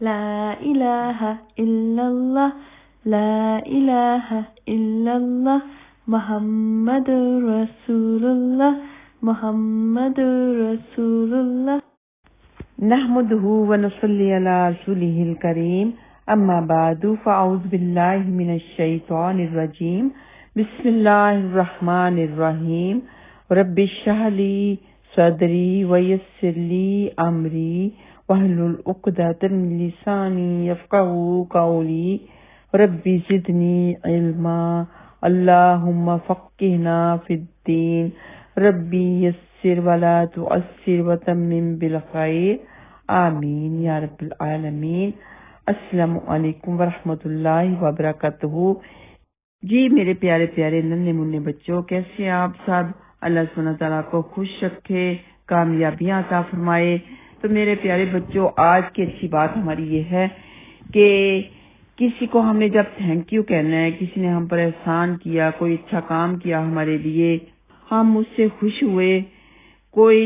لا إله إلا الله لا إله إلا الله محمد رسول الله محمد رسول الله نحمده ونصلي على رسوله الكريم اما بعد فاعوذ بالله من الشيطان الرجيم بسم الله الرحمن الرحيم رب اشرح لي صدري ويسر لي امري واحلل عقدة من لساني يفقهوا قولي رب زدني علما اللهم فقهنا في الدين ربی یسر ولا تعسر وتمم بالخیر آمین یا رب العالمین۔ السلام علیکم ورحمۃ اللہ وبرکاتہ۔ جی میرے پیارے پیارے ننھے منھے بچوں، کیسے ہیں آپ سب؟ اللہ سبحانہ تعالیٰ کو خوش رکھے، کامیابیاں عطا فرمائے۔ تو میرے پیارے بچوں، آج کی اچھی بات ہماری یہ ہے کہ کسی کو ہم نے جب تھینک یو کہنا ہے، کسی نے ہم پر احسان کیا، کوئی اچھا کام کیا ہمارے لیے، ہم اس سے خوش ہوئے، کوئی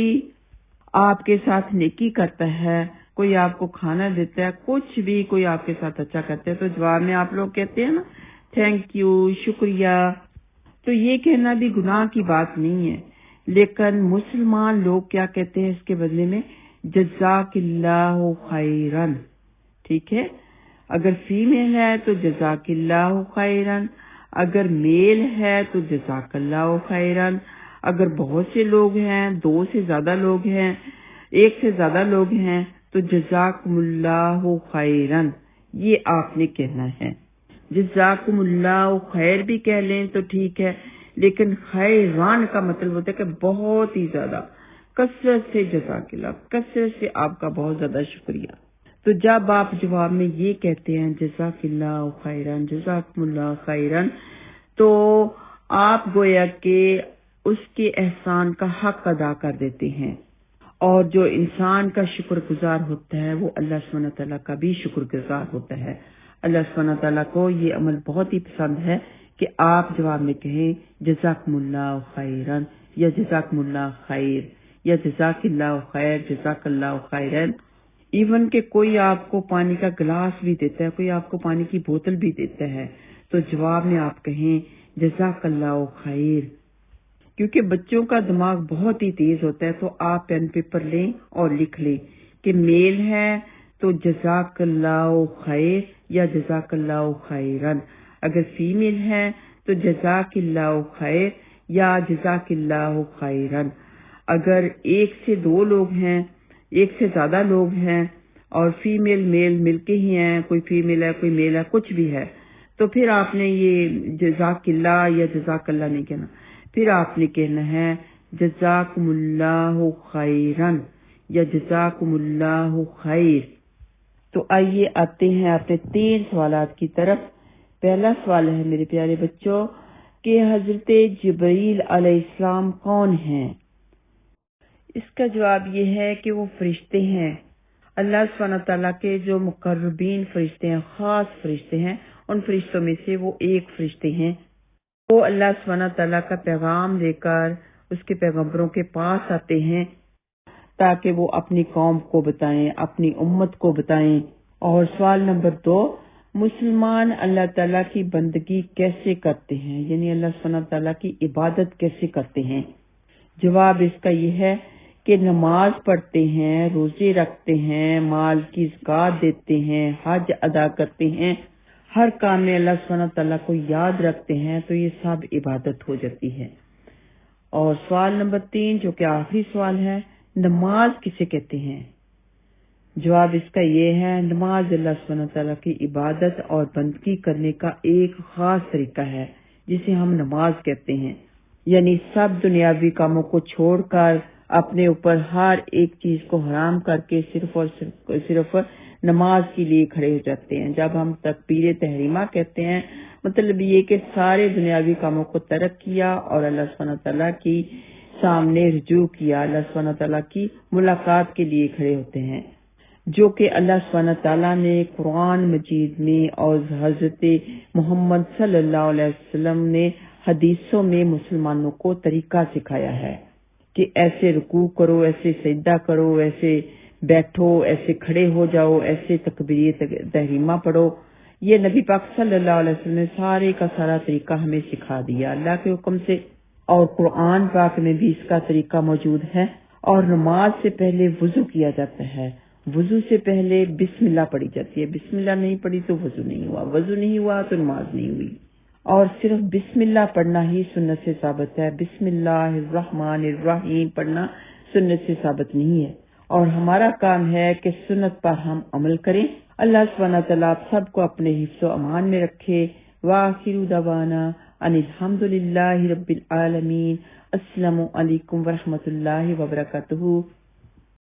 آپ کے ساتھ نیکی کرتا ہے، کوئی آپ کو کھانا دیتا ہے، کچھ بھی کوئی آپ کے ساتھ اچھا کرتا ہے، تو جواب میں آپ لوگ کہتے ہیں نا تھینک یو، شکریہ۔ تو یہ کہنا بھی گناہ کی بات نہیں ہے، لیکن مسلمان لوگ کیا کہتے ہیں اس کے بدلے میں؟ جزاک اللہ خیرن۔ ٹھیک ہے، اگر فیمیل ہے تو جزاک اللہ خیرن، اگر میل ہے تو جزاک اللہ خیرن، اگر بہت سے لوگ ہیں، 2 سے زیادہ لوگ ہیں، 1 سے زیادہ لوگ ہیں تو جزاکم اللہ خیرن، یہ آپ نے کہنا ہے۔ جزاکم اللہ خیر بھی کہہ لیں تو ٹھیک ہے، لیکن خیران کا مطلب ہوتا ہے کہ بہت ہی زیادہ کثرت سے جزاک اللہ، کثرت سے آپ کا بہت زیادہ شکریہ۔ تو جب آپ جواب میں یہ کہتے ہیں جزاک اللہ خیرن، جزاکم اللہ خیرن، تو آپ گویا کہ اس کے احسان کا حق ادا کر دیتے ہیں، اور جو انسان کا شکر گزار ہوتا ہے وہ اللہ سبحانہ تعالیٰ کا بھی شکر گزار ہوتا ہے۔ اللہ سبحانہ تعالیٰ کو یہ عمل بہت ہی پسند ہے کہ آپ جواب میں کہیں جزاکم اللہ خیرن یا جزاکم اللہ خیر یا جزاک اللہ خیر، جزاک اللہ خیرن۔ ایون کہ کوئی آپ کو پانی کا گلاس بھی دیتا ہے، کوئی آپ کو پانی کی بوتل بھی دیتا ہے، تو جواب میں آپ کہیں جزاک اللہ خیر۔ کیونکہ بچوں کا دماغ بہت ہی تیز ہوتا ہے، تو آپ پین پیپر لیں اور لکھ لیں کہ میل ہے تو جزاک اللہ خیر یا جزاک اللہ خیرن، اگر فیمیل ہے تو جزاک اللہ خیر یا جزاک اللہ خیرن، اگر 1 سے 2 لوگ ہیں، 1 سے زیادہ لوگ ہیں اور فیمیل میل مل کے ہی ہیں، کوئی فیمیل ہے کوئی میل ہے، کچھ بھی ہے، تو پھر آپ نے یہ جزاک اللہ یا جزاک اللہ نہیں کہنا، پھر آپ نے کہنا ہے جزاکم اللہ خیرن یا جزاکم اللہ خیر۔ تو آئیے آتے ہیں اپنے 3 سوالات کی طرف۔ پہلا سوال ہے میرے پیارے بچوں کہ حضرت جبرائیل علیہ السلام کون ہیں؟ اس کا جواب یہ ہے کہ وہ فرشتے ہیں، اللہ سبحانہ تعالیٰ کے جو مقربین فرشتے ہیں، خاص فرشتے ہیں، ان فرشتوں میں سے وہ ایک فرشتے ہیں۔ وہ اللہ سبحانہ تعالیٰ کا پیغام لے کر اس کے پیغمبروں کے پاس آتے ہیں تاکہ وہ اپنی قوم کو بتائیں، اپنی امت کو بتائیں۔ اور سوال نمبر 2، مسلمان اللہ تعالیٰ کی بندگی کیسے کرتے ہیں، یعنی اللہ سبحانہ تعالیٰ کی عبادت کیسے کرتے ہیں؟ جواب اس کا یہ ہے کہ نماز پڑھتے ہیں، روزے رکھتے ہیں، مال کی زکوٰۃ دیتے ہیں، حج ادا کرتے ہیں، ہر کام میں اللہ سبحانہ تعالیٰ کو یاد رکھتے ہیں، تو یہ سب عبادت ہو جاتی ہے۔ اور سوال نمبر 3 جو کہ آخری سوال ہے، نماز کسے کہتے ہیں؟ جواب اس کا یہ ہے، نماز اللہ سبحانہ تعالیٰ کی عبادت اور بندگی کرنے کا ایک خاص طریقہ ہے جسے ہم نماز کہتے ہیں، یعنی سب دنیاوی کاموں کو چھوڑ کر اپنے اوپر ہر ایک چیز کو حرام کر کے صرف اور صرف نماز کے لیے کھڑے ہو جاتے ہیں۔ جب ہم تکبیر تحریمہ کہتے ہیں، مطلب یہ کہ سارے دنیاوی کاموں کو ترک کیا اور اللہ سبحانہ تعالیٰ کی سامنے رجوع کیا، اللہ سبحانہ تعالیٰ کی ملاقات کے لیے کھڑے ہوتے ہیں، جو کہ اللہ سبحانہ تعالیٰ نے قرآن مجید میں اور حضرت محمد صلی اللہ علیہ وسلم نے حدیثوں میں مسلمانوں کو طریقہ سکھایا ہے کہ ایسے رکوع کرو، ایسے سجدہ کرو، ایسے بیٹھو، ایسے کھڑے ہو جاؤ، ایسے تکبیر تحریمہ پڑھو. یہ نبی پاک صلی اللہ علیہ وسلم نے سارے کا سارا طریقہ ہمیں سکھا دیا اللہ کے حکم سے، اور قرآن پاک میں بھی اس کا طریقہ موجود ہے. اور نماز سے پہلے وضو کیا جاتا ہے، وضو سے پہلے بسم اللہ پڑھی جاتی ہے. بسم اللہ نہیں پڑھی تو وضو نہیں ہوا، وضو نہیں ہوا تو نماز نہیں ہوئی. اور صرف بسم اللہ پڑھنا ہی سنت سے ثابت ہے، بسم اللہ الرحمن الرحیم پڑھنا سنت سے ثابت نہیں ہے. اور ہمارا کام ہے کہ سنت پر ہم عمل کریں. اللہ سبحانہ تعالیٰ آپ سب کو اپنے حفظ و امان میں رکھے. وآخر دعوانا ان الحمدللہ رب العالمین. السلام علیکم ورحمۃ اللہ وبرکاتہ.